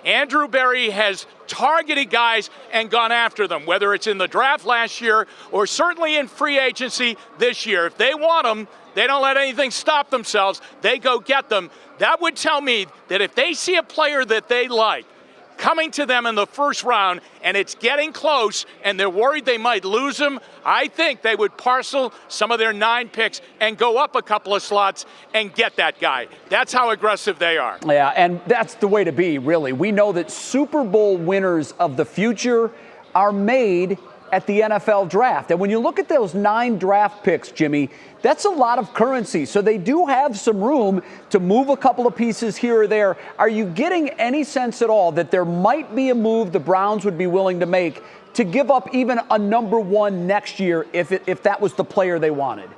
Andrew Berry has targeted guys and gone after them, whether it's in the draft last year or certainly in free agency this year. If they want them, they don't let anything stop themselves. They go get them. That would tell me that if they see a player that they like coming to them in the first round and it's getting close and they're worried they might lose him, I think they would parcel some of their 9 picks and go up a couple of slots and get that guy. That's how aggressive they are. Yeah, and that's the way to be, really. We know that Super Bowl winners of the future are made at the NFL draft. And when you look at those 9 draft picks, Jimmy, that's a lot of currency. So they do have some room to move a couple of pieces here or there. Are you getting any sense at all that there might be a move the Browns would be willing to make to give up even a number 1 next year if that was the player they wanted?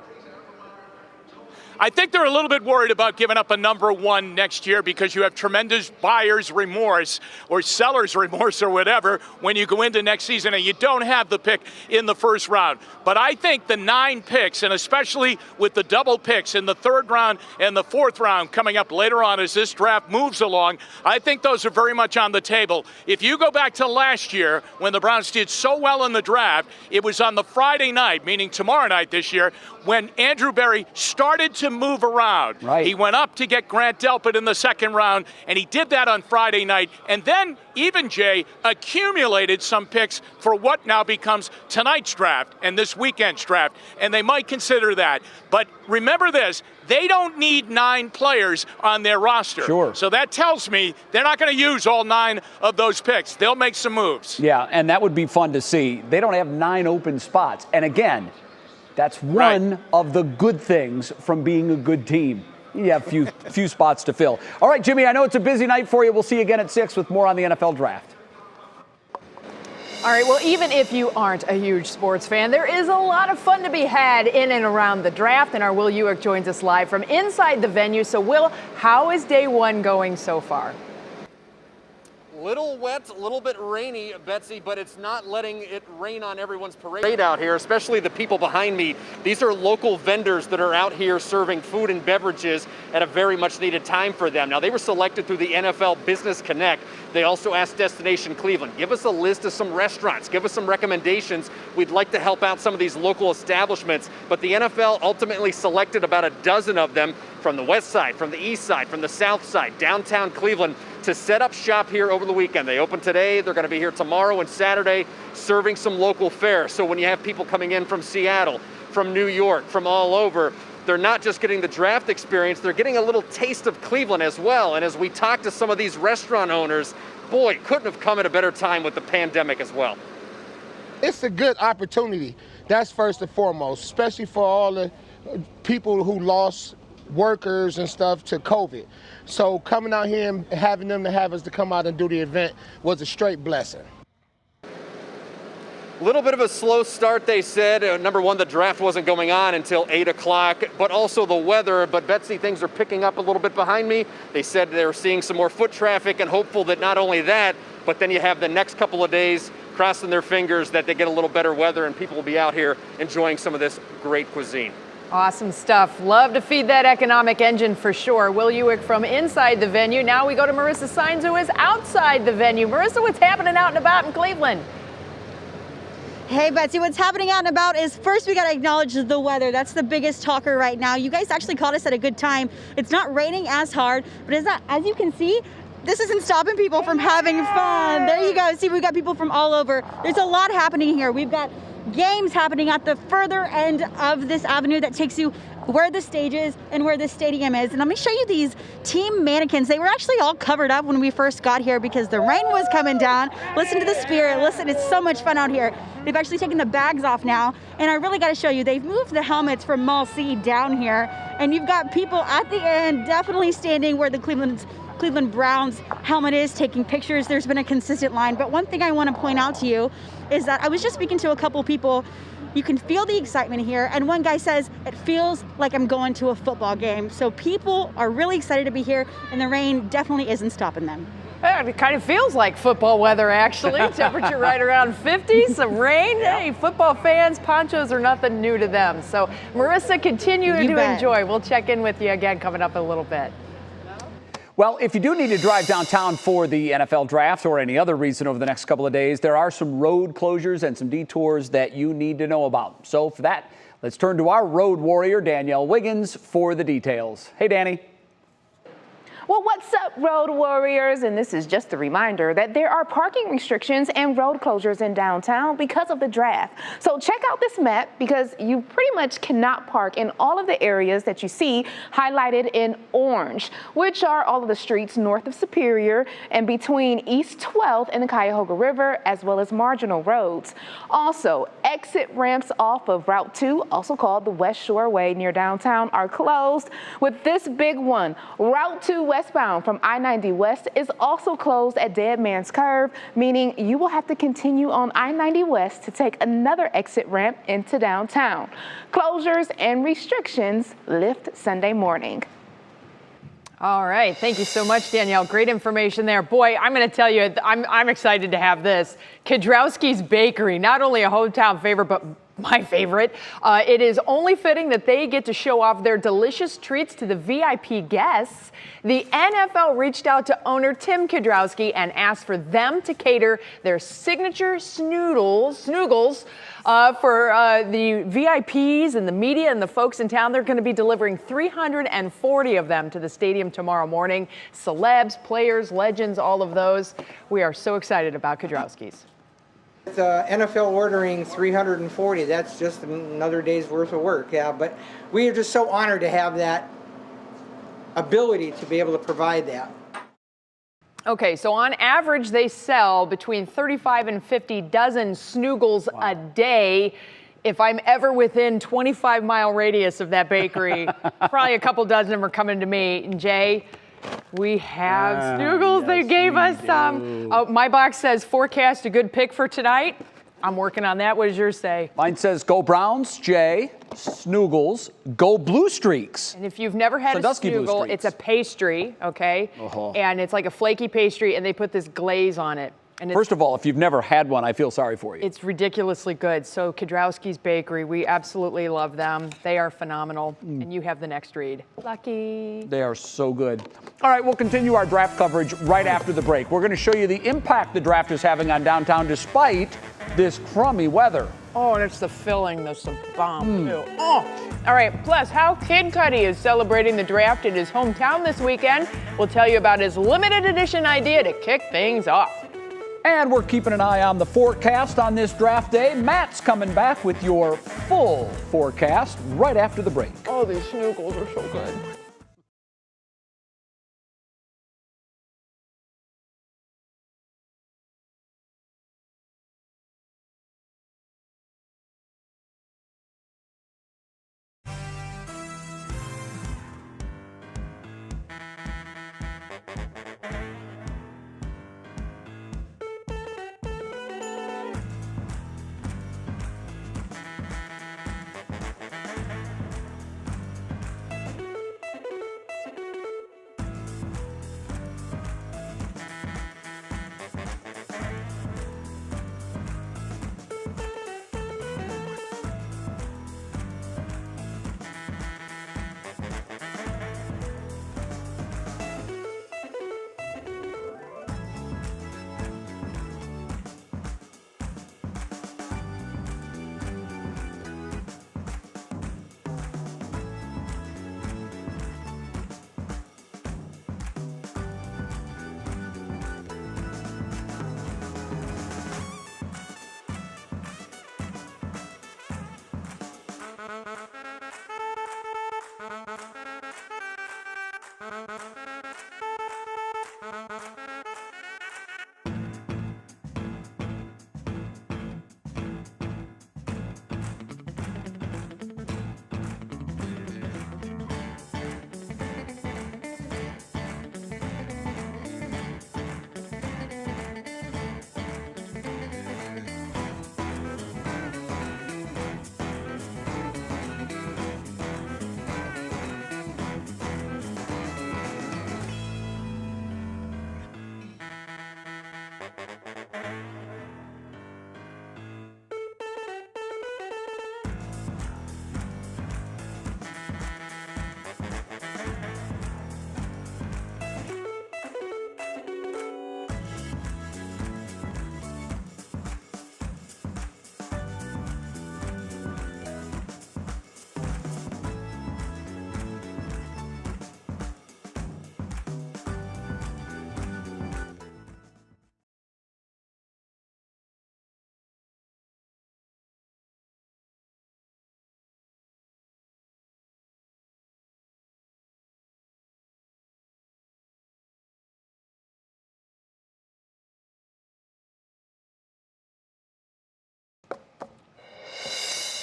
I think they're a little bit worried about giving up a number 1 next year because you have tremendous buyer's remorse or seller's remorse or whatever when you go into next season and you don't have the pick in the first round. But I think the 9 picks, and especially with the double picks in the 3rd round and the 4th round coming up later on as this draft moves along, I think those are very much on the table. If you go back to last year when the Browns did so well in the draft, it was on the Friday night, meaning tomorrow night this year, when Andrew Berry started to move around. Right. He went up to get Grant Delpit in the 2nd round, and he did that on Friday night. And then even, Jay, accumulated some picks for what now becomes tonight's draft and this weekend's draft, and they might consider that. But remember this, they don't need 9 players on their roster. Sure. So that tells me they're not going to use all 9 of those picks. They'll make some moves. Yeah, and that would be fun to see. They don't have 9 open spots. And again, that's one of the good things from being a good team. You have few spots to fill. All right, Jimmy, I know it's a busy night for you. We'll see you again at 6 with more on the NFL Draft. All right, well, even if you aren't a huge sports fan, there is a lot of fun to be had in and around the draft, and our Will Ewick joins us live from inside the venue. So, Will, how is day 1 going so far? Little wet, a little bit rainy, Betsy, but it's not letting it rain on everyone's parade out here, especially the people behind me. These are local vendors that are out here serving food and beverages at a very much needed time for them. Now, they were selected through the NFL Business Connect. They also asked Destination Cleveland, give us a list of some restaurants, give us some recommendations. We'd like to help out some of these local establishments, but the NFL ultimately selected about a dozen of them from the west side, from the east side, from the south side, downtown Cleveland, to set up shop here over the weekend. They open today, they're going to be here tomorrow and Saturday serving some local fare. So when you have people coming in from Seattle, from New York, from all over, they're not just getting the draft experience, they're getting a little taste of Cleveland as well. And as we talk to some of these restaurant owners, boy, couldn't have come at a better time with the pandemic as well. It's a good opportunity, that's first and foremost, especially for all the people who lost workers and stuff to COVID. So coming out here and having them to have us to come out and do the event was a straight blessing. A little bit of a slow start, they said. Number 1, the draft wasn't going on until 8 o'clock, but also the weather. But Betsy, things are picking up a little bit behind me. They said they were seeing some more foot traffic and hopeful that not only that, but then you have the next couple of days crossing their fingers that they get a little better weather and people will be out here enjoying some of this great cuisine. Awesome stuff. Love to feed that economic engine for sure. Will Ewick from inside the venue. Now we go to Marissa Saenz, who is outside the venue. Marissa, what's happening out and about in Cleveland? Hey, Betsy, what's happening out and about is first we got to acknowledge the weather. That's the biggest talker right now. You guys actually caught us at a good time. It's not raining as hard, but as you can see, this isn't stopping people from having fun. There you go. See, we've got people from all over. There's a lot happening here. We've got games happening at the further end of this avenue that takes you where the stage is and where the stadium is. And let me show you these team mannequins. They were actually all covered up when we first got here because the rain was coming down. Listen to the spirit. Listen, it's so much fun out here. They've actually taken the bags off now. And I really got to show you, they've moved the helmets from Mall C down here. And you've got people at the end definitely standing where the Cleveland Browns helmet is, taking pictures. There's been a consistent line. But one thing I want to point out to you is that I was just speaking to a couple people. You can feel the excitement here. And one guy says, it feels like I'm going to a football game. So people are really excited to be here, and the rain definitely isn't stopping them. It kind of feels like football weather, actually. Temperature right around 50, some rain. Hey, football fans, ponchos are nothing new to them. So, Marissa, continue to enjoy. We'll check in with you again coming up in a little bit. Well, if you do need to drive downtown for the NFL draft or any other reason over the next couple of days, there are some road closures and some detours that you need to know about. So for that, let's turn to our road warrior, Danielle Wiggins, for the details. Hey, Danny. Well, what's up, road warriors? And this is just a reminder that there are parking restrictions and road closures in downtown because of the draft. So check out this map because you pretty much cannot park in all of the areas that you see highlighted in orange, which are all of the streets north of Superior and between East 12th and the Cuyahoga River, as well as marginal roads. Also, exit ramps off of Route 2, also called the West Shore Way near downtown, are closed, with this big one. Route 2 westbound from I-90 West is also closed at Dead Man's Curve, meaning you will have to continue on I-90 West to take another exit ramp into downtown. Closures and restrictions lift Sunday morning. All right. Thank you so much, Danielle. Great information there. Boy, I'm going to tell you, I'm excited to have this. Kidrowski's Bakery, not only a hometown favorite, but my favorite. It is only fitting that they get to show off their delicious treats to the VIP guests. The NFL reached out to owner Tim Kidrowski and asked for them to cater their signature snoogles for the VIPs and the media and the folks in town. They're going to be delivering 340 of them to the stadium tomorrow morning. Celebs, players, legends, all of those. We are so excited about Kidrowski's. With NFL ordering 340, that's just another day's worth of work, yeah. But we are just so honored to have that ability to be able to provide that. Okay, so on average, they sell between 35 and 50 dozen snoogles a day. If I'm ever within 25-mile radius of that bakery, probably a couple dozen of them are coming to me. And Jay, we have snoogles. Yes, they gave us some. My box says forecast a good pick for tonight. I'm working on that. What does yours say? Mine says go Browns, Jay, snoogles, go Blue Streaks. And if you've never had Sandusky a snoogle, it's a pastry, okay? And it's like a flaky pastry, and they put this glaze on it. And First of all, if you've never had one, I feel sorry for you. It's ridiculously good. So Kidrowski's Bakery, we absolutely love them. They are phenomenal. And you have the next read. Lucky. They are so good. All right, we'll continue our draft coverage right after the break. We're going to show you the impact the draft is having on downtown despite this crummy weather. Oh, and it's the filling that's the bomb, too. Oh, all right. Plus, how Kid Cudi is celebrating the draft in his hometown this weekend. We'll tell you about his limited edition idea to kick things off. And we're keeping an eye on the forecast on this draft day. Matt's coming back with your full forecast right after the break. Oh, these snoogles are so good.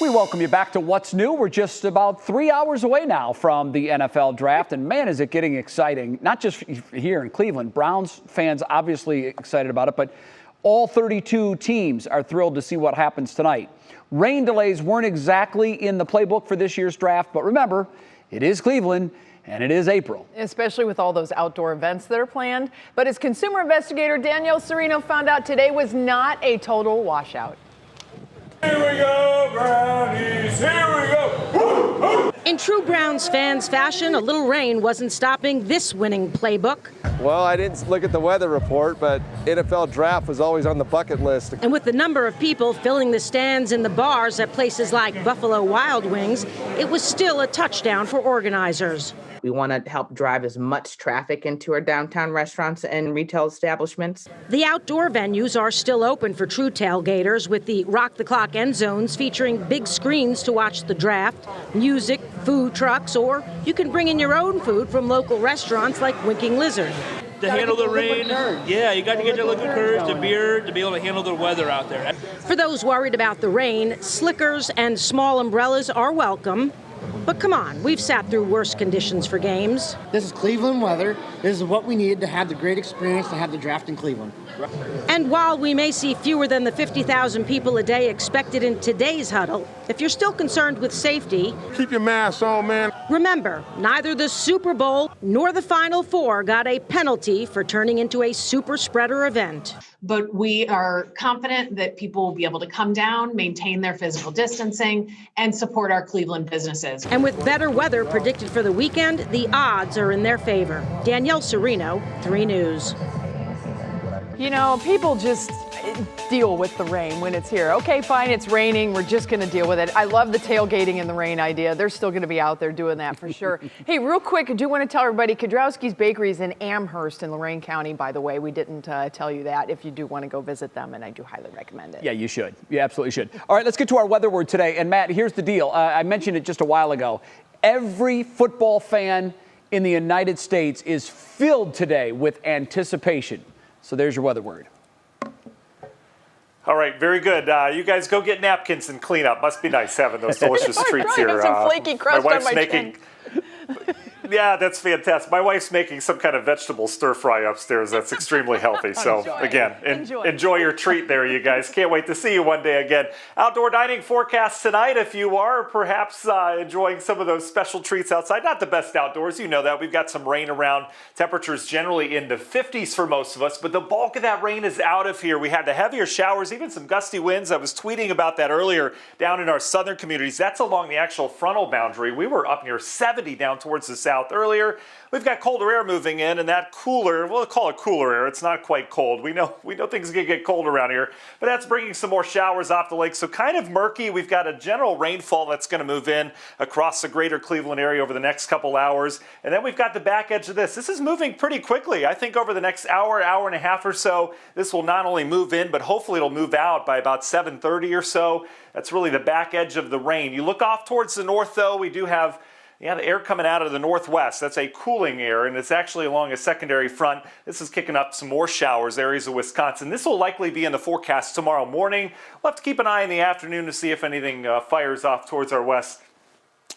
We welcome you back to What's New. We're just about 3 hours away now from the NFL draft, and man, is it getting exciting, not just here in Cleveland. Browns fans obviously excited about it, but all 32 teams are thrilled to see what happens tonight. Rain delays weren't exactly in the playbook for this year's draft, but remember, it is Cleveland, and it is April. Especially with all those outdoor events that are planned. But as consumer investigator Danielle Serino found out, today was not a total washout. Here we go, Brownies, here we go. Woo, woo. In true Browns fans fashion, a little rain wasn't stopping this winning playbook. Well, I didn't look at the weather report, but NFL draft was always on the bucket list. And with the number of people filling the stands in the bars at places like Buffalo Wild Wings, it was still a touchdown for organizers. We want to help drive as much traffic into our downtown restaurants and retail establishments. The outdoor venues are still open for true tailgaters, with the Rock the Clock end zones featuring big screens to watch the draft, music, food trucks, or you can bring in your own food from local restaurants like Winking Lizard. To handle the rain, yeah, you got to get your liquid courage, the beer, to be able to handle the weather out there. For those worried about the rain, slickers and small umbrellas are welcome. But come on, we've sat through worse conditions for games. This is Cleveland weather. This is what we needed to have the great experience to have the draft in Cleveland. And while we may see fewer than the 50,000 people a day expected in today's huddle, if you're still concerned with safety, keep your mask on, man. Remember, neither the Super Bowl nor the Final Four got a penalty for turning into a super spreader event. But we are confident that people will be able to come down, maintain their physical distancing, and support our Cleveland businesses. And with better weather predicted for the weekend, the odds are in their favor. Danielle Serino, 3 News. You know, people just deal with the rain when it's here. Okay, fine, it's raining. We're just going to deal with it. I love the tailgating in the rain idea. They're still going to be out there doing that for sure. Hey, real quick, I do want to tell everybody, Kudrowski's Bakery is in Amherst in Lorain County, by the way. We didn't tell you that. If you do want to go visit them, and I do highly recommend it. Yeah, you should. You absolutely should. All right, let's get to our weather word today. And Matt, here's the deal. I mentioned it just a while ago. Every football fan in the United States is filled today with anticipation. So there's your weather word. All right, very good. You guys go get napkins and clean up. Must be nice having those delicious treats here. Have some flaky crust my wife's on my making. Yeah, that's fantastic. My wife's making some kind of vegetable stir fry upstairs that's extremely healthy. So again, enjoy your treat there, you guys. Can't wait to see you one day again. Outdoor dining forecast tonight. If you are perhaps enjoying some of those special treats outside, not the best outdoors, you know that. We've got some rain around. Temperatures generally in the 50s for most of us, but the bulk of that rain is out of here. We had the heavier showers, even some gusty winds. I was tweeting about that earlier down in our southern communities. That's along the actual frontal boundary. We were up near 70 down towards the south earlier. We've got colder air moving in, and that cooler, we'll call it cooler air. It's not quite cold. We know things can get cold around here, but that's bringing some more showers off the lake. So kind of murky. We've got a general rainfall that's going to move in across the greater Cleveland area over the next couple hours. And then we've got the back edge of this. This is moving pretty quickly. I think over the next hour and a half or so, this will not only move in, but hopefully it'll move out by about 7:30 or so. That's really the back edge of the rain. You look off towards the north, though, we do have the air coming out of the northwest. That's a cooling air, and it's actually along a secondary front. This is kicking up some more showers, areas of Wisconsin. This will likely be in the forecast tomorrow morning. We'll have to keep an eye in the afternoon to see if anything fires off towards our west.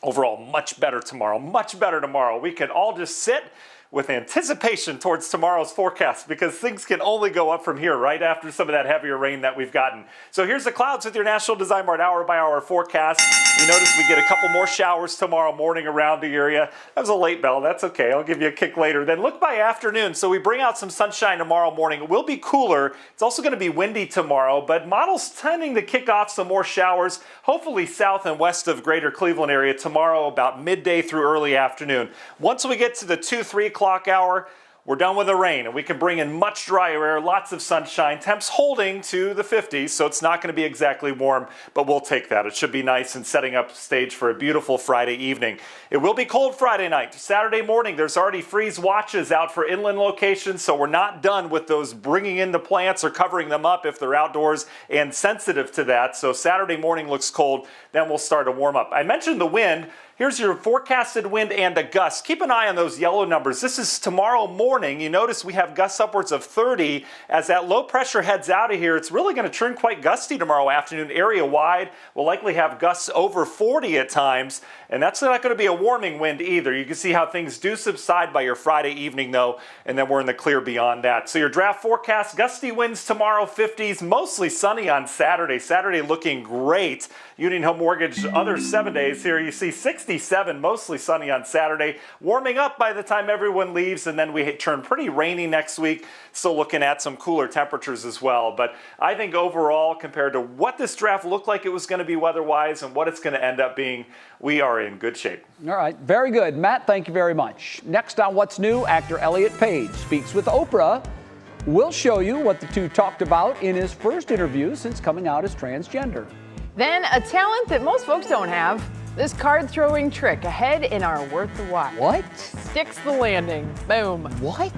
Overall, much better tomorrow. Much better tomorrow. We can all just sit with anticipation towards tomorrow's forecast because things can only go up from here right after some of that heavier rain that we've gotten. So here's the clouds with your National Design Mart hour-by-hour forecast. You notice we get a couple more showers tomorrow morning around the area. That was a late bell. That's okay. I'll give you a kick later. Then look by afternoon. So we bring out some sunshine tomorrow morning. It will be cooler. It's also going to be windy tomorrow, but models tending to kick off some more showers, hopefully south and west of greater Cleveland area tomorrow about midday through early afternoon. Once we get to the 2-3 o'clock hour, we're done with the rain, and we can bring in much drier air, lots of sunshine, temps holding to the 50s, so it's not going to be exactly warm, but we'll take that. It should be nice and setting up the stage for a beautiful Friday evening. It will be cold Friday night. Saturday morning, there's already freeze watches out for inland locations, so we're not done with those bringing in the plants or covering them up if they're outdoors and sensitive to that. So Saturday morning looks cold, then we'll start to warm up. I mentioned the wind. Here's your forecasted wind and a gust. Keep an eye on those yellow numbers. This is tomorrow morning. You notice we have gusts upwards of 30. As that low pressure heads out of here, it's really going to turn quite gusty tomorrow afternoon. Area wide, we'll likely have gusts over 40 at times. And that's not going to be a warming wind either. You can see how things do subside by your Friday evening, though, and then we're in the clear beyond that. So your draft forecast, gusty winds tomorrow, 50s, mostly sunny on Saturday. Saturday looking great. Union Home Mortgage, other 7 days here, you see 67, mostly sunny on Saturday, warming up by the time everyone leaves, and then we turn pretty rainy next week. Still looking at some cooler temperatures as well. But I think overall, compared to what this draft looked like it was going to be weather-wise and what it's going to end up being, we are in good shape. All right, very good. Matt, thank you very much. Next on What's New, actor Elliot Page speaks with Oprah. We'll show you what the two talked about in his first interview since coming out as transgender. Then a talent that most folks don't have, this card-throwing trick ahead in our Worth the Watch. What? Sticks the landing. Boom. What?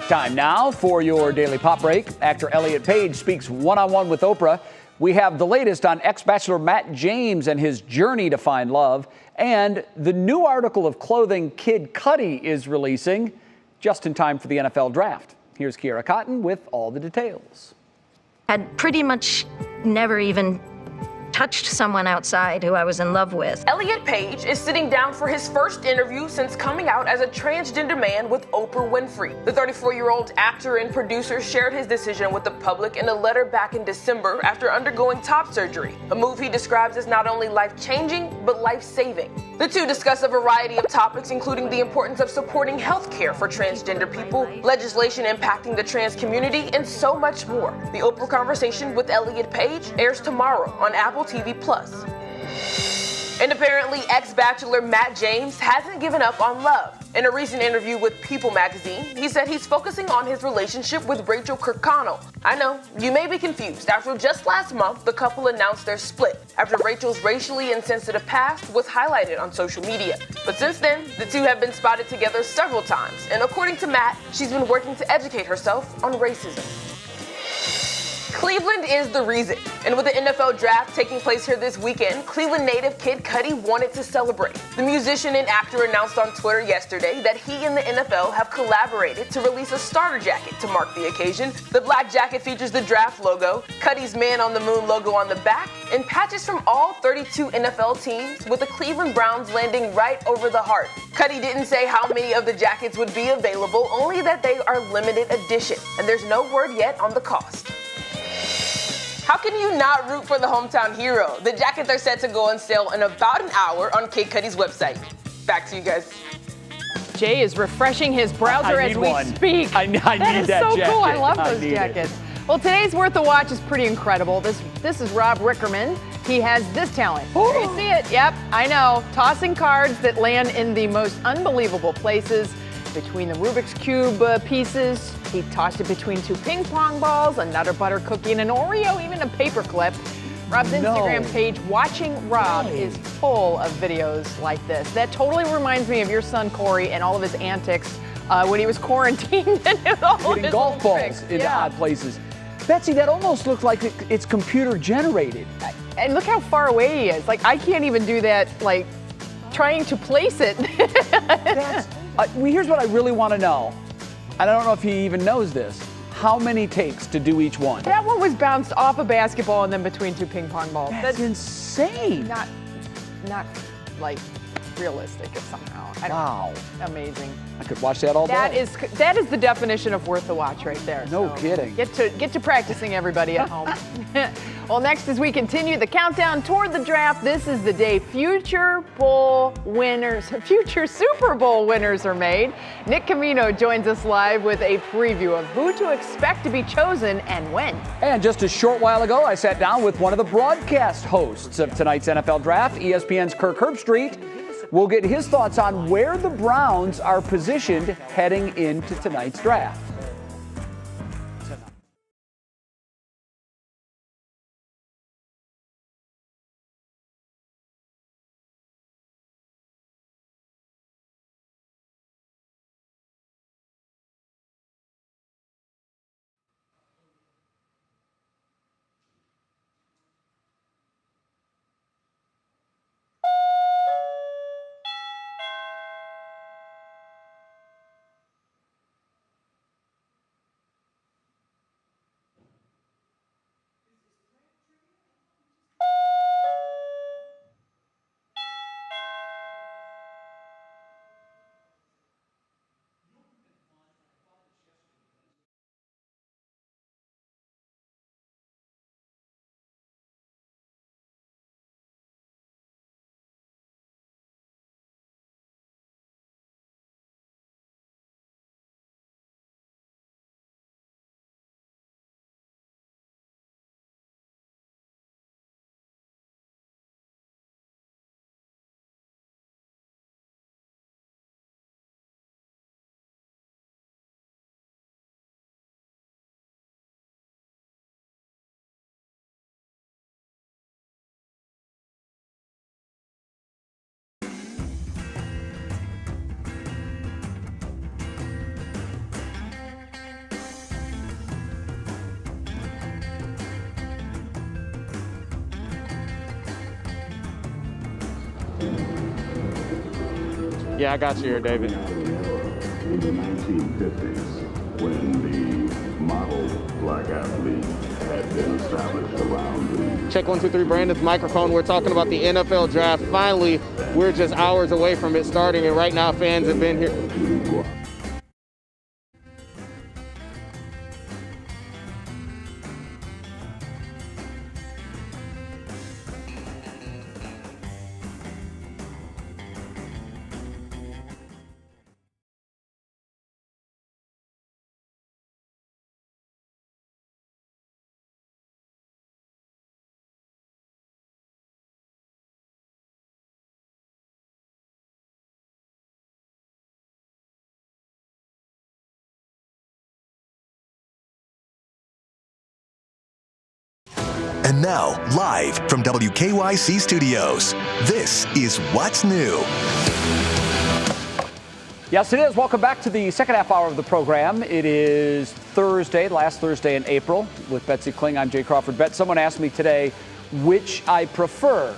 Time now for your Daily Pop Break. Actor Elliot Page speaks one-on-one with Oprah. We have the latest on ex-bachelor Matt James and his journey to find love, and the new article of clothing Kid Cudi is releasing just in time for the NFL Draft. Here's Kiera Cotton with all the details. Had pretty much never even touched someone outside who I was in love with. Elliot Page is sitting down for his first interview since coming out as a transgender man with Oprah Winfrey. The 34-year-old actor and producer shared his decision with the public in a letter back in December after undergoing top surgery, a move he describes as not only life-changing, but life-saving. The two discuss a variety of topics, including the importance of supporting health care for transgender people, legislation impacting the trans community, and so much more. The Oprah Conversation with Elliot Page airs tomorrow on Apple TV+. And apparently, ex-bachelor Matt James hasn't given up on love. In a recent interview with People magazine, he said he's focusing on his relationship with Rachel Kirkconnell. I know, you may be confused. After just last month, the couple announced their split after Rachel's racially insensitive past was highlighted on social media. But since then, the two have been spotted together several times, and according to Matt, she's been working to educate herself on racism. Cleveland is the reason. And with the NFL draft taking place here this weekend, Cleveland native Kid Cudi wanted to celebrate. The musician and actor announced on Twitter yesterday that he and the NFL have collaborated to release a starter jacket to mark the occasion. The black jacket features the draft logo, Cudi's Man on the Moon logo on the back, and patches from all 32 NFL teams with the Cleveland Browns landing right over the heart. Cudi didn't say how many of the jackets would be available, only that they are limited edition, and there's no word yet on the cost. How can you not root for the hometown hero? The jackets are set to go on sale in about an hour on Kid Cudi's website. Back to you guys. Jay is refreshing his browser as we speak. I need that is that so jacket. cool. I love I those need jackets. Well, today's Worth the Watch is pretty incredible. This is Rob Rickerman. He has this talent. There you see it. Yep, I know. Tossing cards that land in the most unbelievable places. Between the Rubik's Cube pieces, he tossed it between two ping pong balls, a Nutter Butter cookie, and an Oreo, even a paper clip. Rob's Instagram page, Watching Rob, is full of videos like this. That totally reminds me of your son Corey and all of his antics when he was quarantined and hitting golf balls into odd places. Betsy, that almost looks like it's computer generated. And look how far away he is. Like, I can't even do that, like, trying to place it. Here's what I really want to know, and I don't know if he even knows this. How many takes to do each one? That one was bounced off a basketball and then between two ping pong balls. That's insane. Not like realistic somehow. Wow. Amazing. I could watch that all day. That is the definition of worth the watch right there. No kidding. Get to practicing, everybody at home. Well, next, as we continue the countdown toward the draft, this is the day future Super Bowl winners are made. Nick Camino joins us live with a preview of who to expect to be chosen and when. And just a short while ago, I sat down with one of the broadcast hosts of tonight's NFL Draft, ESPN's Kirk Herbstreit. We'll get his thoughts on where the Browns are positioned heading into tonight's draft. Yeah, I got you here, David. In the 1950s, when the model black athlete had been established around the... Check 1, 2, 3, Brandon's microphone. We're talking about the NFL draft. Finally, we're just hours away from it starting, and right now fans have been here. And now, live from WKYC Studios, this is What's New. Yes, it is. Welcome back to the second half hour of the program. It is Thursday, last Thursday in April, with Betsy Kling. I'm Jay Crawford. Someone asked me today which I prefer,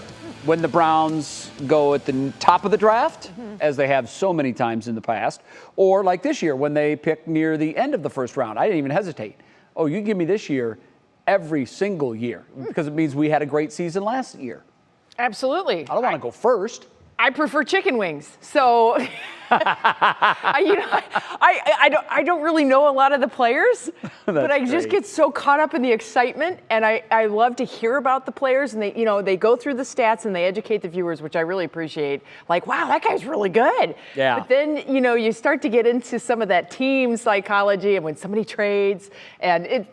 when the Browns go at the top of the draft, as they have so many times in the past, or like this year when they pick near the end of the first round. I didn't even hesitate. Oh, you give me this year every single year, because it means we had a great season last year. Absolutely. I don't want to go first. I prefer chicken wings. So I don't really know a lot of the players, but I just get so caught up in the excitement, and I love to hear about the players, and they go through the stats and they educate the viewers, which I really appreciate. Like, wow, that guy's really good. Yeah. But then, you start to get into some of that team psychology, and when somebody trades and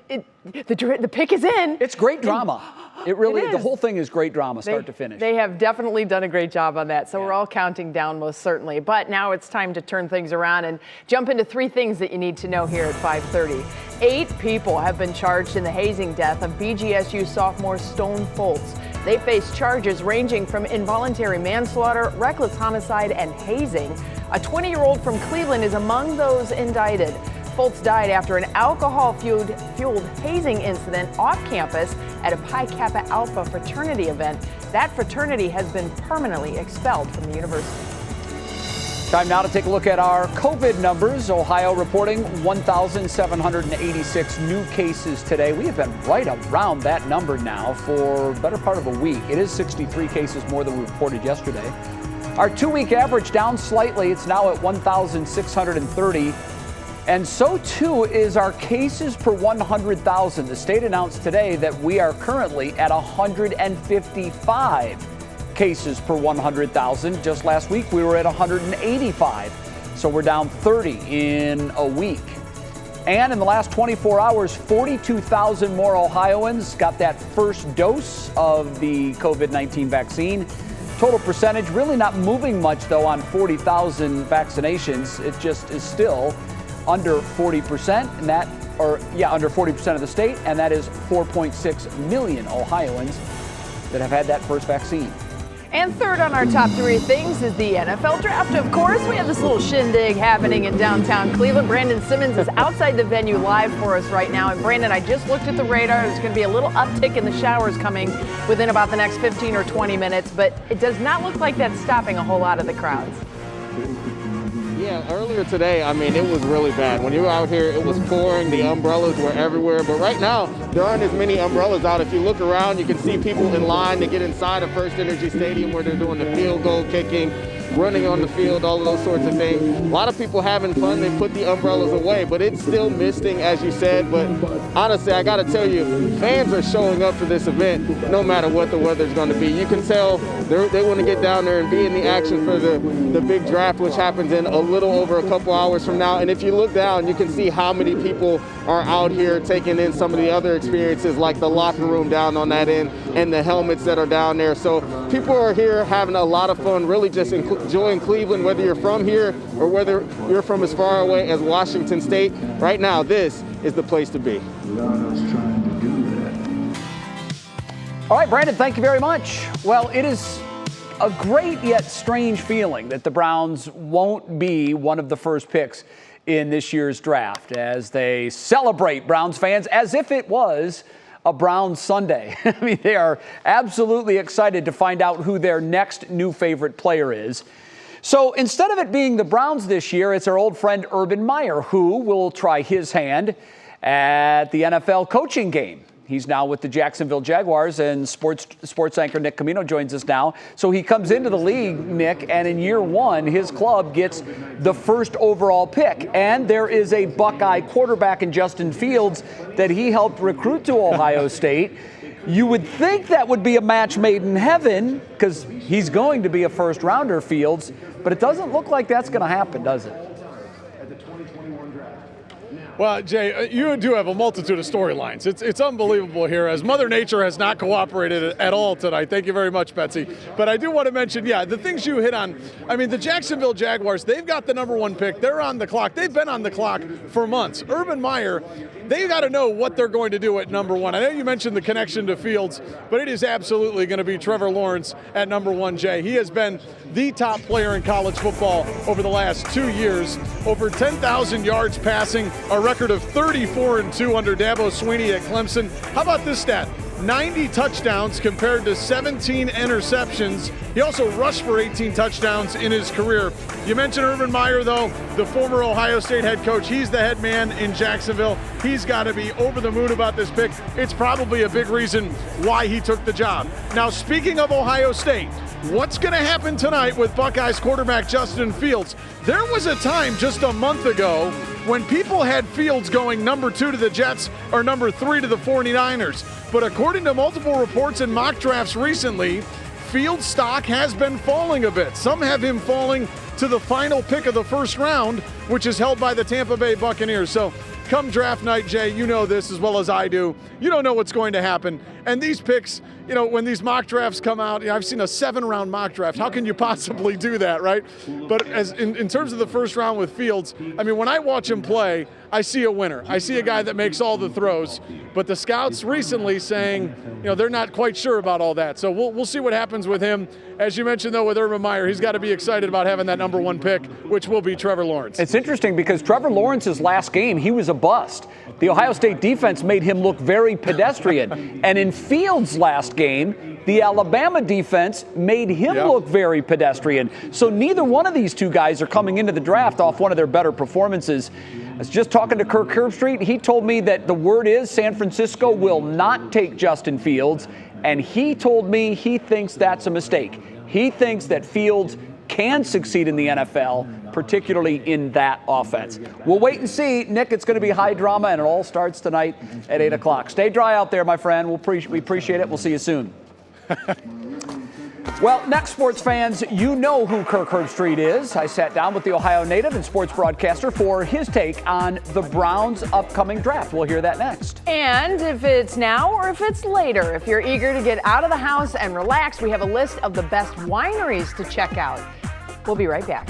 the pick is in. It's great drama. It really, the whole thing is great drama, start to finish. They have definitely done a great job on that, so we're all counting down most certainly. But now it's time to turn things around and jump into 3 things that you need to know here at 5:30. 8 people have been charged in the hazing death of BGSU sophomore Stone Foltz. They face charges ranging from involuntary manslaughter, reckless homicide, and hazing. A 20-year-old from Cleveland is among those indicted. Foltz died after an alcohol-fueled hazing incident off campus at a Pi Kappa Alpha fraternity event. That fraternity has been permanently expelled from the university. Time now to take a look at our COVID numbers. Ohio reporting 1,786 new cases today. We have been right around that number now for the better part of a week. It is 63 cases more than we reported yesterday. Our 2-week average down slightly. It's now at 1,630. And so, too, is our cases per 100,000. The state announced today that we are currently at 155 cases per 100,000. Just last week, we were at 185. So we're down 30 in a week. And in the last 24 hours, 42,000 more Ohioans got that first dose of the COVID-19 vaccine. Total percentage really not moving much, though, on 40,000 vaccinations. It just is still under 40%, and under 40% of the state, and that is 4.6 million Ohioans that have had that first vaccine. And third on our top 3 things is the NFL draft, of course. We have this little shindig happening in downtown Cleveland. Brandon Simmons is outside the venue live for us right now. And Brandon, I just looked at the radar. There's going to be a little uptick in the showers coming within about the next 15 or 20 minutes, but it does not look like that's stopping a whole lot of the crowds. Yeah, earlier today, it was really bad. When you were out here, it was pouring. The umbrellas were everywhere. But right now, there aren't as many umbrellas out. If you look around, you can see people in line to get inside of First Energy Stadium where they're doing the field goal kicking, running on the field, all of those sorts of things. A lot of people having fun. They put the umbrellas away, but it's still misting, as you said. But honestly, I got to tell you, fans are showing up for this event no matter what the weather's going to be. You can tell they want to get down there and be in the action for the big draft, which happens in a little over a couple hours from now. And if you look down, you can see how many people are out here taking in some of the other experiences, like the locker room down on that end and the helmets that are down there. So people are here having a lot of fun, really just enjoying Cleveland, whether you're from here or whether you're from as far away as Washington State. Right now, this is the place to be. All right, Brandon, thank you very much. Well, it is a great yet strange feeling that the Browns won't be one of the first picks in this year's draft as they celebrate, Browns fans, as if it was a Browns Sunday. They are absolutely excited to find out who their next new favorite player is. So instead of it being the Browns this year, it's our old friend Urban Meyer who will try his hand at the NFL coaching game. He's now with the Jacksonville Jaguars, and sports anchor Nick Camino joins us now. So he comes into the league, Nick, and in year 1, his club gets the first overall pick. And there is a Buckeye quarterback in Justin Fields that he helped recruit to Ohio State. You would think that would be a match made in heaven because he's going to be a first-rounder, Fields, but it doesn't look like that's going to happen, does it? Well, Jay, you do have a multitude of storylines. It's unbelievable here, as Mother Nature has not cooperated at all tonight. Thank you very much, Betsy. But I do want to mention, the things you hit on. I mean, the Jacksonville Jaguars, they've got the number 1 pick. They're on the clock. They've been on the clock for months. Urban Meyer, they've got to know what they're going to do at number 1. I know you mentioned the connection to Fields, but it is absolutely going to be Trevor Lawrence at number 1, Jay. He has been the top player in college football over the last 2 years. Over 10,000 yards passing, a record of 34-2 under Dabo Swinney at Clemson. How about this stat? 90 touchdowns compared to 17 interceptions. He also rushed for 18 touchdowns in his career. You mentioned Urban Meyer, though, the former Ohio State head coach. He's the head man in Jacksonville. He's got to be over the moon about this pick. It's probably a big reason why he took the job. Now, speaking of Ohio State, what's going to happen tonight with Buckeyes quarterback Justin Fields? There was a time just a month ago when people had Fields going number 2 to the Jets or number 3 to the 49ers. But according to multiple reports and mock drafts recently, Fields' stock has been falling a bit. Some have him falling to the final pick of the first round, which is held by the Tampa Bay Buccaneers. So come draft night, Jay, you know this as well as I do. You don't know what's going to happen. And these picks, when these mock drafts come out, I've seen a 7-round mock draft. How can you possibly do that, right? But as in terms of the first round with Fields, I mean, when I watch him play, I see a winner. I see a guy that makes all the throws. But the scouts recently saying, they're not quite sure about all that. So we'll see what happens with him. As you mentioned, though, with Urban Meyer, he's got to be excited about having that number 1 pick, which will be Trevor Lawrence. It's interesting because Trevor Lawrence's last game, he was a bust. The Ohio State defense made him look very pedestrian. And in Fields' last game, the Alabama defense made him look very pedestrian. So neither one of these two guys are coming into the draft off one of their better performances. I was just talking to Kirk Herbstreit. He told me that the word is San Francisco will not take Justin Fields, and he told me he thinks that's a mistake. He thinks that Fields can succeed in the NFL, particularly in that offense. We'll wait and see. Nick, it's going to be high drama, and it all starts tonight at 8 o'clock. Stay dry out there, my friend. We appreciate it. We'll see you soon. Well, next, sports fans, you know who Kirk Herbstreit is. I sat down with the Ohio native and sports broadcaster for his take on the Browns' upcoming draft. We'll hear that next. And if it's now or if it's later, if you're eager to get out of the house and relax, we have a list of the best wineries to check out. We'll be right back.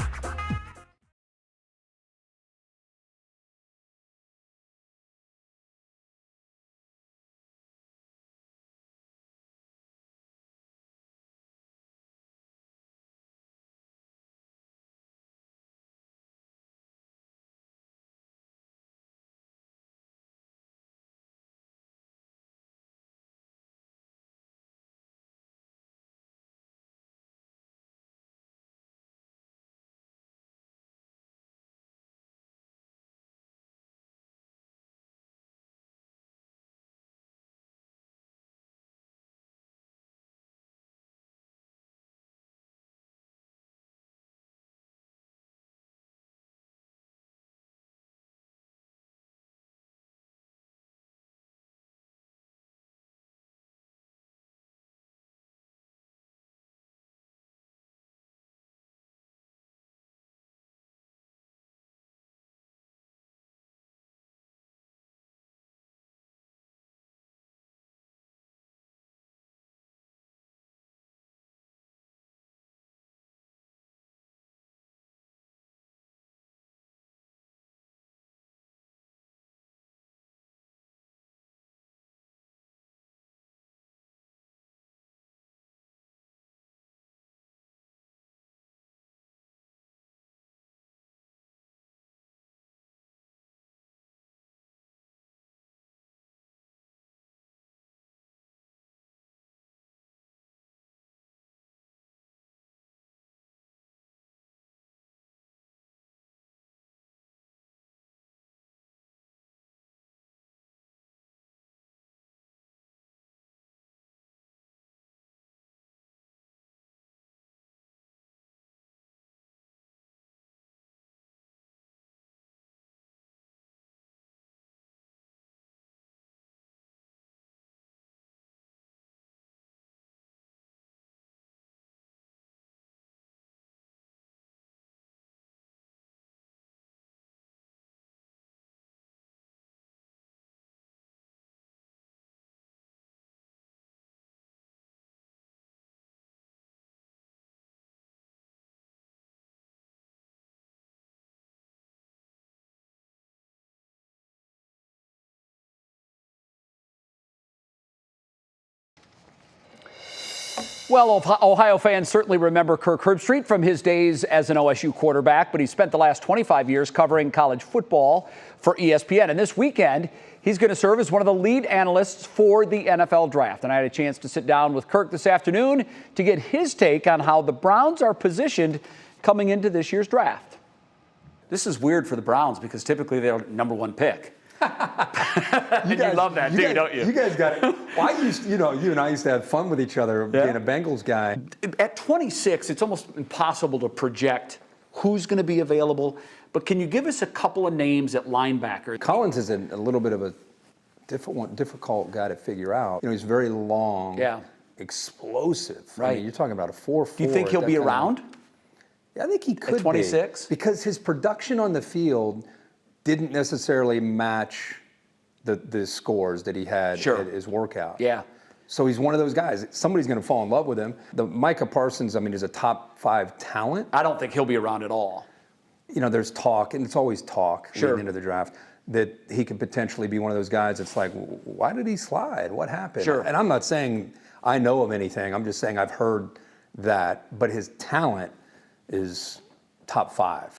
Well, Ohio fans certainly remember Kirk Herbstreit from his days as an OSU quarterback, but he spent the last 25 years covering college football for ESPN. And this weekend, he's going to serve as one of the lead analysts for the NFL draft. And I had a chance to sit down with Kirk this afternoon to get his take on how the Browns are positioned coming into this year's draft. This is weird for the Browns because typically they're number one pick. You love that too, don't you? You guys got it. Well, I used, you and I used to have fun with each other being a Bengals guy. At 26, it's almost impossible to project who's going to be available. But can you give us a couple of names at linebacker? Collins is a little bit of a difficult guy to figure out. He's very long, explosive. Right. I mean, you're talking about a 4.4. Do you think he'll be around? Yeah, I think he could at 26? Because his production on the field didn't necessarily match the scores that he had at his workout. Yeah. So he's one of those guys. Somebody's going to fall in love with him. The Micah Parsons, I mean, is a top 5 talent. I don't think he'll be around at all. There's talk, and it's always talk leading into the draft, that he could potentially be one of those guys that's like, why did he slide? What happened? Sure. And I'm not saying I know of anything. I'm just saying I've heard that. But his talent is top 5.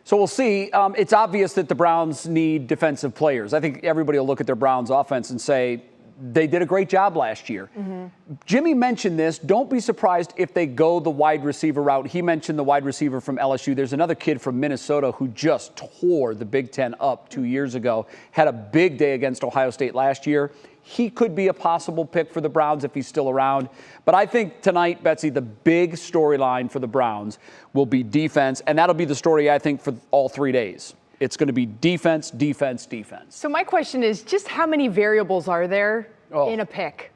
So we'll see. It's obvious that the Browns need defensive players. I think everybody will look at their Browns offense and say they did a great job last year. Mm-hmm. Jimmy mentioned this. Don't be surprised if they go the wide receiver route. He mentioned the wide receiver from LSU. There's another kid from Minnesota who just tore the Big Ten up 2 years ago, had a big day against Ohio State last year. He could be a possible pick for the Browns if he's still around. But I think tonight, Betsy, the big storyline for the Browns will be defense, and that'll be the story, I think, for all 3 days. It's going to be defense, defense, defense. So my question is, just how many variables are there in a pick?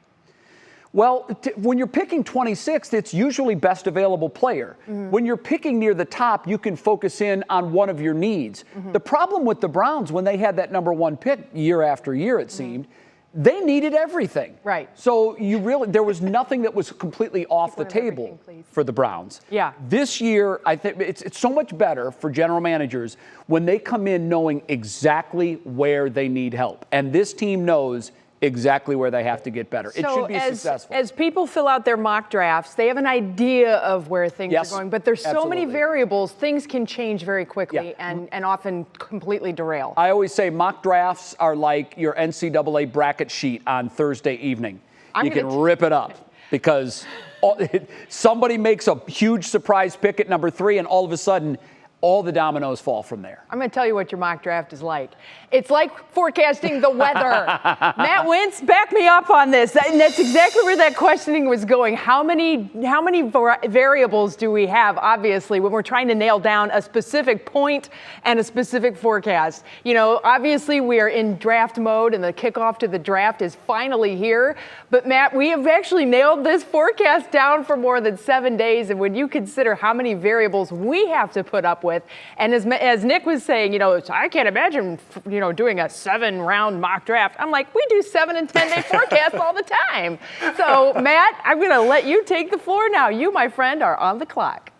Well, when you're picking 26th, it's usually best available player. Mm-hmm. When you're picking near the top, you can focus in on one of your needs. Mm-hmm. The problem with the Browns, when they had that number 1 pick year after year, it seemed, they needed everything. Right. So there was nothing that was completely off the table for the Browns. Yeah. This year, I think it's so much better for general managers when they come in knowing exactly where they need help. And this team knows exactly where they have to get better. It should be successful. As people fill out their mock drafts, they have an idea of where things are going, but there's so many variables, things can change very quickly and often completely derail. I always say mock drafts are like your NCAA bracket sheet on Thursday evening. You can rip it up because somebody makes a huge surprise pick at number 3 and all of a sudden all the dominoes fall from there. I'm going to tell you what your mock draft is like. It's like forecasting the weather. Matt Wentz, back me up on this. And that's exactly where that questioning was going. How many variables do we have, obviously, when we're trying to nail down a specific point and a specific forecast? Obviously, we are in draft mode, and the kickoff to the draft is finally here. But, Matt, we have actually nailed this forecast down for more than 7 days. And when you consider how many variables we have to put up with, and as Nick was saying, I can't imagine, doing a 7-round mock draft. I'm like, we do 7 and 10 day forecasts all the time. So, Matt, I'm going to let you take the floor now. You, my friend, are on the clock.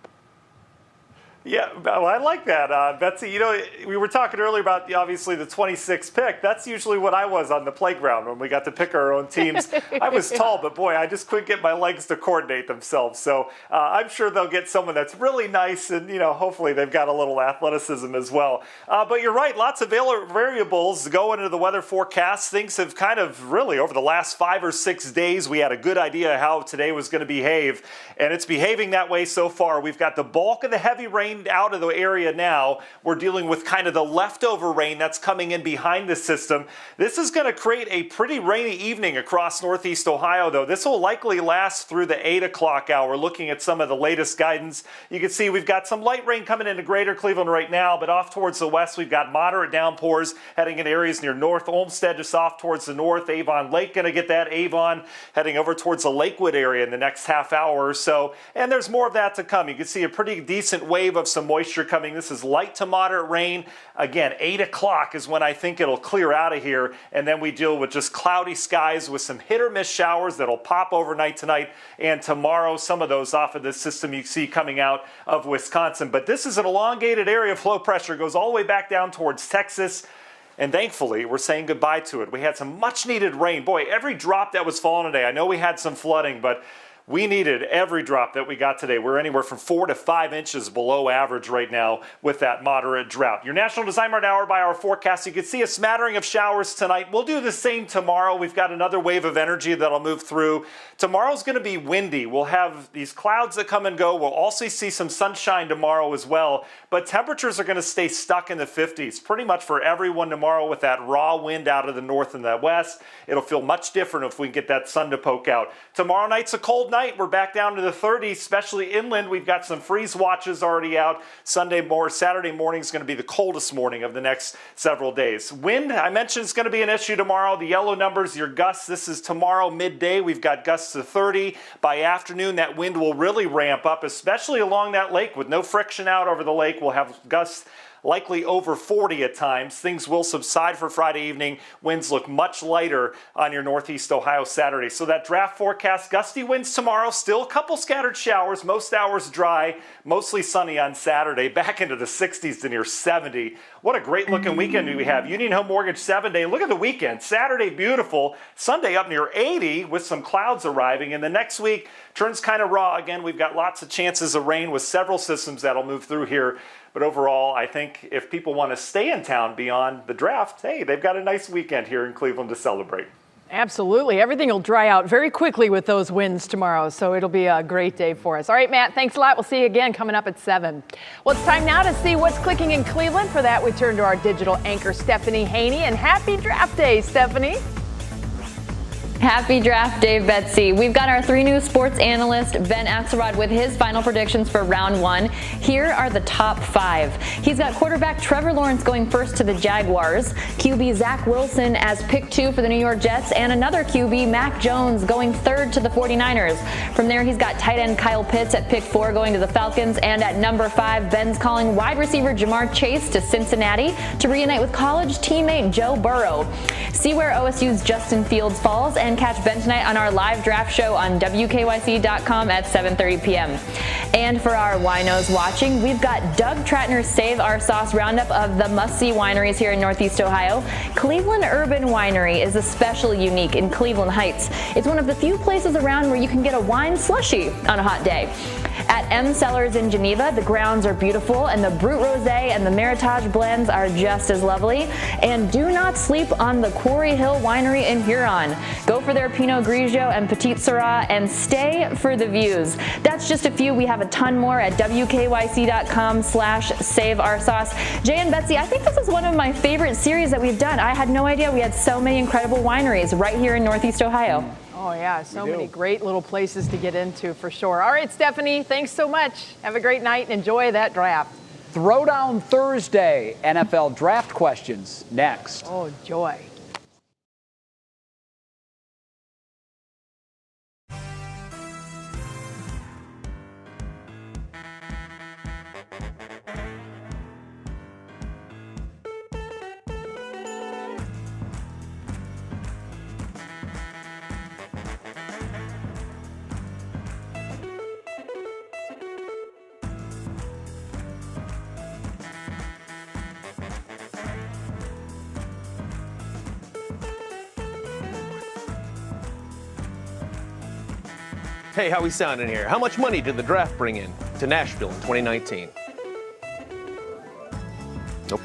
Yeah, well, I like that. Betsy, we were talking earlier about, obviously, the 26th pick. That's usually what I was on the playground when we got to pick our own teams. I was tall, but boy, I just couldn't get my legs to coordinate themselves. So I'm sure they'll get someone that's really nice and, hopefully they've got a little athleticism as well. But you're right, lots of variables go into the weather forecast. Things have kind of really, over the last 5 or 6 days, we had a good idea how today was going to behave. And it's behaving that way so far. We've got the bulk of the heavy rain out of the area now. We're dealing with kind of the leftover rain that's coming in behind the system. This is going to create a pretty rainy evening across northeast Ohio, though. This will likely last through the 8 o'clock hour. Looking at some of the latest guidance, you can see we've got some light rain coming into greater Cleveland right now, but off towards the west, we've got moderate downpours heading in areas near North Olmsted, just off towards the north. Avon Lake going to get that. Avon heading over towards the Lakewood area in the next half hour or so. And there's more of that to come. You can see a pretty decent wave of some moisture coming. This is light to moderate rain. Again, 8 o'clock is when I think it'll clear out of here. And then we deal with just cloudy skies with some hit or miss showers that'll pop overnight tonight and tomorrow. Some of those off of the system you see coming out of Wisconsin. But this is an elongated area of low pressure. It goes all the way back down towards Texas. And thankfully, we're saying goodbye to it. We had some much needed rain. Boy, every drop that was falling today, I know we had some flooding, but We needed every drop that we got today. We're anywhere from 4 to 5 inches below average right now with that moderate drought. Your National Design Mart hour-by-hour forecast, you can see a smattering of showers tonight. We'll do the same tomorrow. We've got another wave of energy that'll move through. Tomorrow's going to be windy. We'll have these clouds that come and go. We'll also see some sunshine tomorrow as well. But temperatures are going to stay stuck in the 50s pretty much for everyone tomorrow with that raw wind out of the north and the west. It'll feel much different if we get that sun to poke out. Tomorrow night's a cold night. We're back down to the 30s, especially inland. We've got some freeze watches already out. Saturday morning is going to be the coldest morning of the next several days. Wind, I mentioned, is going to be an issue tomorrow. The yellow numbers, your gusts. This is tomorrow midday. We've got gusts to 30. By afternoon, that wind will really ramp up, especially along that lake. With no friction out over the lake, we'll have gusts likely over 40 at times. Things will subside for Friday evening. Winds look much lighter on your Northeast Ohio Saturday. So that draft forecast, gusty winds tomorrow, still a couple scattered showers, most hours dry, mostly sunny on Saturday, back into the 60s to near 70. What a great looking weekend we have. Union Home Mortgage 7-day. Look at the weekend. Saturday, beautiful. Sunday up near 80 with some clouds arriving. And the next week turns kind of raw again. We've got lots of chances of rain with several systems that'll move through here. But overall, I think if people want to stay in town beyond the draft, hey, they've got a nice weekend here in Cleveland to celebrate. Absolutely. Everything will dry out very quickly with those winds tomorrow, so it'll be a great day for us. All right, Matt, thanks a lot. We'll see you again coming up at 7. Well, it's time now to see what's clicking in Cleveland. For that, we turn to our digital anchor, Stephanie Haney. And happy draft day, Stephanie. Happy draft day, Betsy. We've got our 3 new sports analyst, Ben Axelrod, with his final predictions for round 1. Here are the top 5. He's got quarterback Trevor Lawrence going first to the Jaguars, QB Zach Wilson as pick 2 for the New York Jets, and another QB, Mac Jones, going 3rd to the 49ers. From there, he's got tight end Kyle Pitts at pick 4 going to the Falcons, and at number 5, Ben's calling wide receiver Jamar Chase to Cincinnati to reunite with college teammate Joe Burrow. See where OSU's Justin Fields falls, and catch Ben tonight on our live draft show on WKYC.com at 7:30 p.m. And for our winos watching, we've got Doug Tratner's Save Our Sauce roundup of the must-see wineries here in Northeast Ohio. Cleveland Urban Winery is especially unique in Cleveland Heights. It's one of the few places around where you can get a wine slushie on a hot day. At M Cellars in Geneva, the grounds are beautiful, and the Brut Rosé and the Meritage blends are just as lovely. And do not sleep on the Quarry Hill Winery in Huron. Go for their Pinot Grigio and Petite Syrah, and stay for the views. That's just a few. We have a ton more at WKYC.com/SaveOurSauce. Jay and Betsy, I think this is one of my favorite series that we've done. I had no idea we had so many incredible wineries right here in Northeast Ohio. Oh, yeah, so many great little places to get into for sure. All right, Stephanie, thanks so much. Have a great night and enjoy that draft. Throwdown Thursday, NFL draft questions next. Oh, joy. Hey, how we sounding here? How much money did the draft bring in to Nashville in 2019? Nope.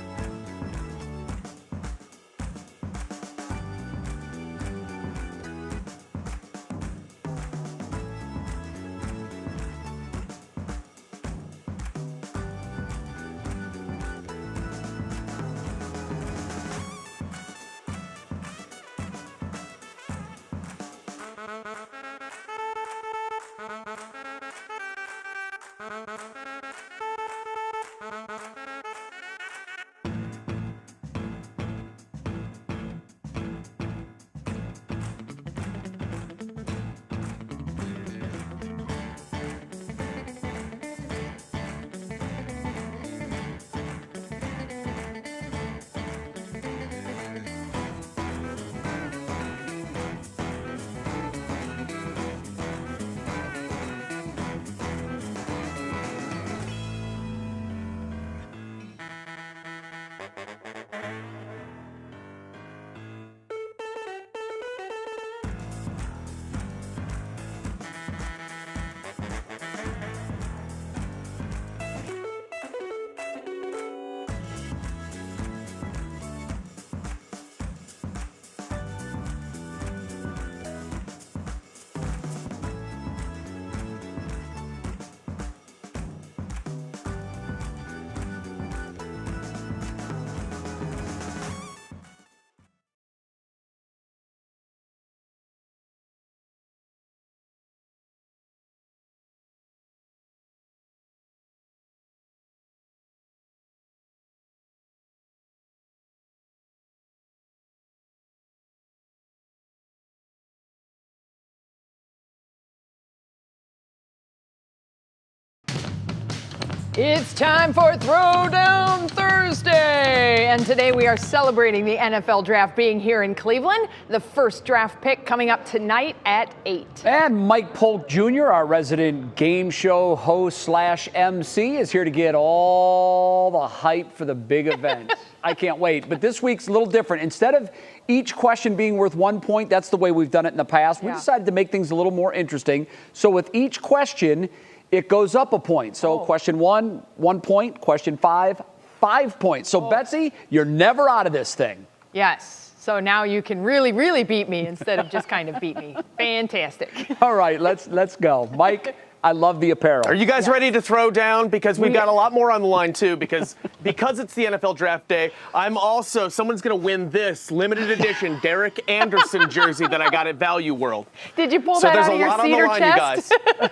It's time for Throwdown Thursday. And today we are celebrating the NFL draft being here in Cleveland. The first draft pick coming up tonight at 8. And Mike Polk Jr., our resident game show host / MC, is here to get all the hype for the big event. I can't wait. But this week's a little different. Instead of each question being worth 1 point, that's the way we've done it in the past. We decided to make things a little more interesting. So with each question, it goes up a point. So question 1, 1 point. Question 5, 5 points. So Betsy, you're never out of this thing. Yes. So now you can really, really beat me instead of just kind of beat me. Fantastic. All right, let's go. Mike, I love the apparel. Are you guys ready to throw down? Because we've got a lot more on the line, too. Because it's the NFL Draft Day, someone's going to win this limited edition Derek Anderson jersey that I got at Value World. Did you pull that out of your cedar chest? You guys.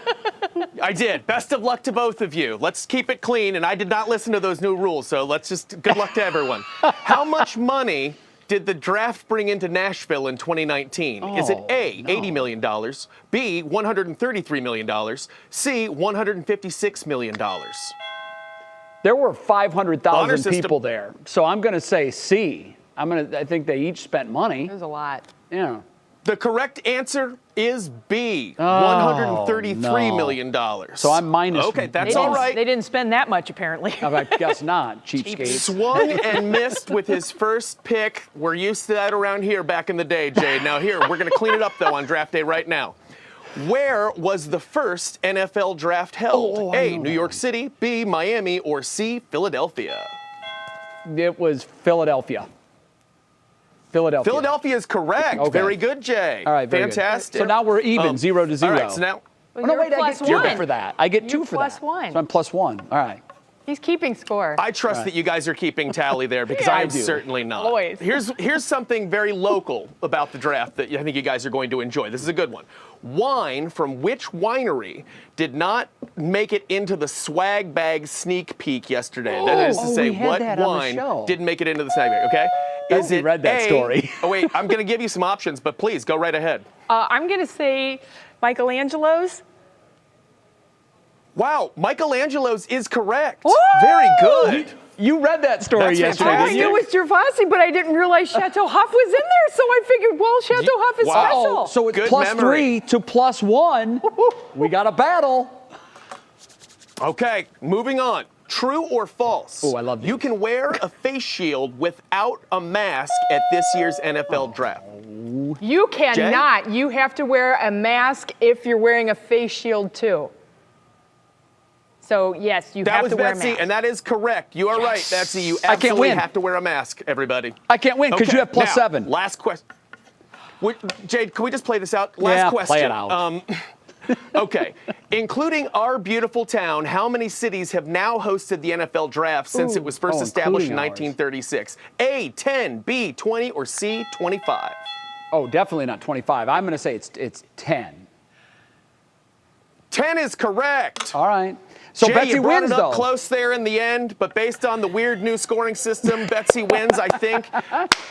I did. Best of luck to both of you. Let's keep it clean. And I did not listen to those new rules, so good luck to everyone. How much money did the draft bring into Nashville in 2019? Is it A, $80 million, B, $133 million, C, $156 million? There were 500,000 people there, so I'm going to say C. I think they each spent money. There's a lot. Yeah. The correct answer is B, $133 million. So I'm minus. Okay, that's all right. They didn't spend that much, apparently. I guess not, cheapskates. Swung and missed with his first pick. We're used to that around here back in the day, Jade. Now here, we're going to clean it up, though, on draft day right now. Where was the first NFL draft held? A, New York City, B, Miami, or C, Philadelphia? It was Philadelphia. Philadelphia is correct. Okay. Very good, Jay. All right, fantastic. So now we're even, 0-0. All right, so now. Well, no, wait, I get 2 1. for that. I get 2 for that. +1. So I'm +1. All right. He's keeping score. I trust that you guys are keeping tally there because I'm certainly not. Always. Here's something very local about the draft that I think you guys are going to enjoy. This is a good one. Wine from which winery did not make it into the swag bag sneak peek yesterday? That is to say, what wine didn't make it into the swag bag, okay? Is it read that story. Oh, wait, I'm going to give you some options, but please go right ahead. I'm going to say Michelangelo's. Wow, Michelangelo's is correct. Very good. You read that story yesterday. I knew it was Gervasi, but I didn't realize Chateau Huff was in there, so I figured, well, Chateau Huff is special. So it's Good +3 to +1. We got a battle. Okay, moving on. True or false? Oh, I love these. You can wear a face shield without a mask at this year's NFL draft. You cannot. Jay? You have to wear a mask if you're wearing a face shield, too. So, yes, you have to wear a mask. That was Betsy, and that is correct. You are right, Betsy. You absolutely have to wear a mask, everybody. I can't win because you have +7. Now, last question. Jade, can we just play this out? Last question. Play it out. Okay. Including our beautiful town, how many cities have now hosted the NFL draft since it was first established in 1936? A, 10, B, 20, or C, 25? Oh, definitely not 25. I'm going to say it's 10. 10 is correct. All right. So Jay, Betsy you brought wins, it up though. close there in the end, but based on the weird new scoring system, Betsy wins, I think.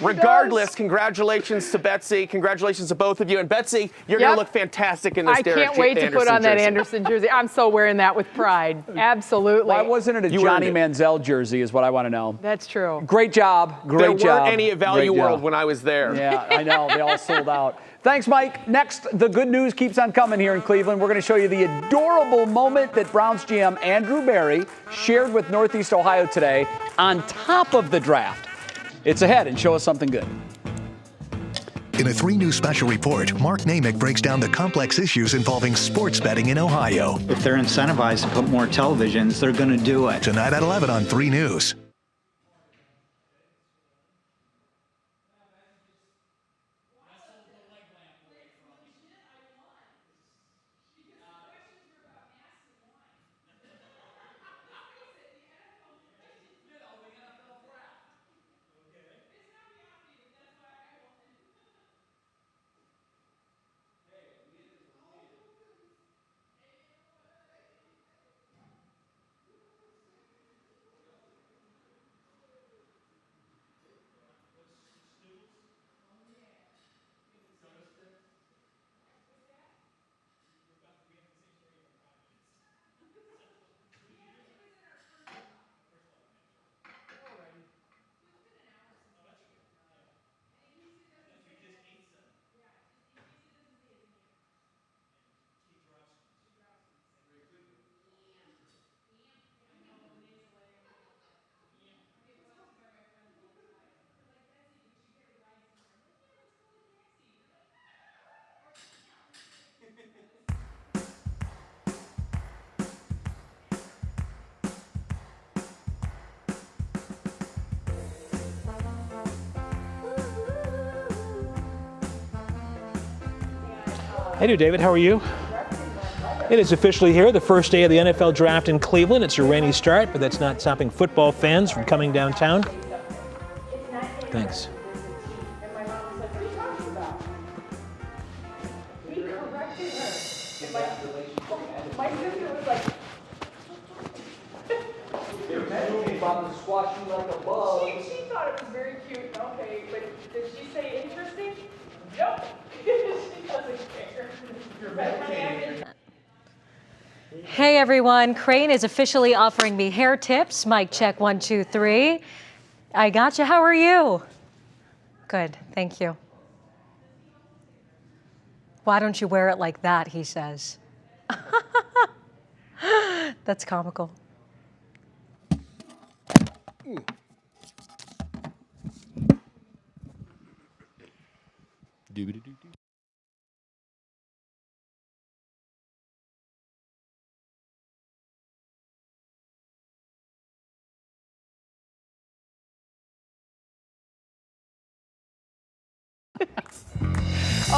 Regardless, congratulations to Betsy. Congratulations to both of you. And Betsy, you're going to look fantastic in this Derek I can't wait to put on that jersey. Anderson jersey. I'm so wearing that with pride. Absolutely. Why wasn't it a Johnny Manziel jersey is what I want to know. That's true. Great job. Great job. There weren't any at Value World when I was there. Yeah, I know. They all sold out. Thanks, Mike. Next, the good news keeps on coming here in Cleveland. We're going to show you the adorable moment that Browns GM Andrew Berry shared with Northeast Ohio today on top of the draft. It's ahead, and show us something good. In a 3-News special report, Mark Namick breaks down the complex issues involving sports betting in Ohio. If they're incentivized to put more televisions, they're going to do it. Tonight at 11 on 3 News. I do, David. How are you? It is officially here, the first day of the NFL draft in Cleveland. It's a rainy start, but that's not stopping football fans from coming downtown. Thanks. She thought it was very cute. Okay, but did she say interesting? Nope. She doesn't care. Hey everyone, Crane is officially offering me hair tips. Mic check 1, 2, 3. I gotcha. How are you? Good, thank you. Why don't you wear it like that, he says. That's comical.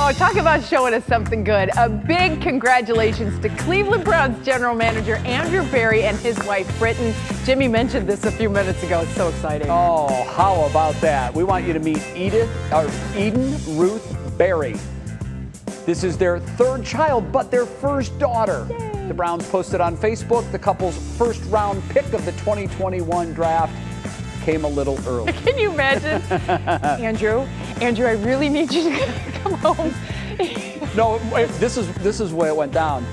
Oh, talk about showing us something good. A big congratulations to Cleveland Browns General Manager Andrew Berry and his wife, Britton. Jimmy mentioned this a few minutes ago. It's so exciting. Oh, how about that? We want you to meet Eden Ruth Berry. This is their third child, but their first daughter. Yay. The Browns posted on Facebook the couple's first round pick of the 2021 draft came a little early. Can you imagine? Andrew, I really need you to come home. No, this is where it went down.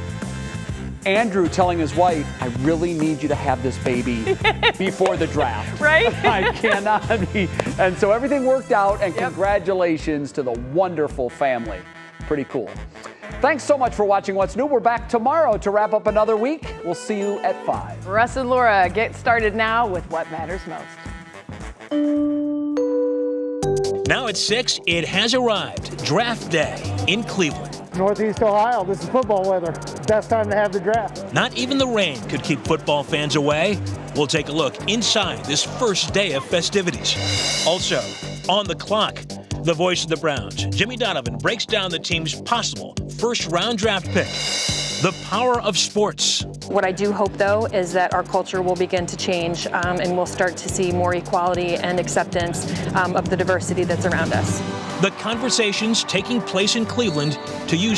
Andrew telling his wife, I really need you to have this baby before the draft. Right? I cannot be. And so everything worked out, and congratulations to the wonderful family. Pretty cool. Thanks so much for watching What's New. We're back tomorrow to wrap up another week. We'll see you at 5. Russ and Laura, get started now with what matters most. Now at 6, it has arrived. Draft day in Cleveland. Northeast Ohio, this is football weather. Best time to have the draft. Not even the rain could keep football fans away. We'll take a look inside this first day of festivities. Also, on the clock, the voice of the Browns, Jimmy Donovan, breaks down the team's possible first-round draft pick. The power of sports. What I do hope, though, is that our culture will begin to change and we'll start to see more equality and acceptance of the diversity that's around us. The conversations taking place in Cleveland to use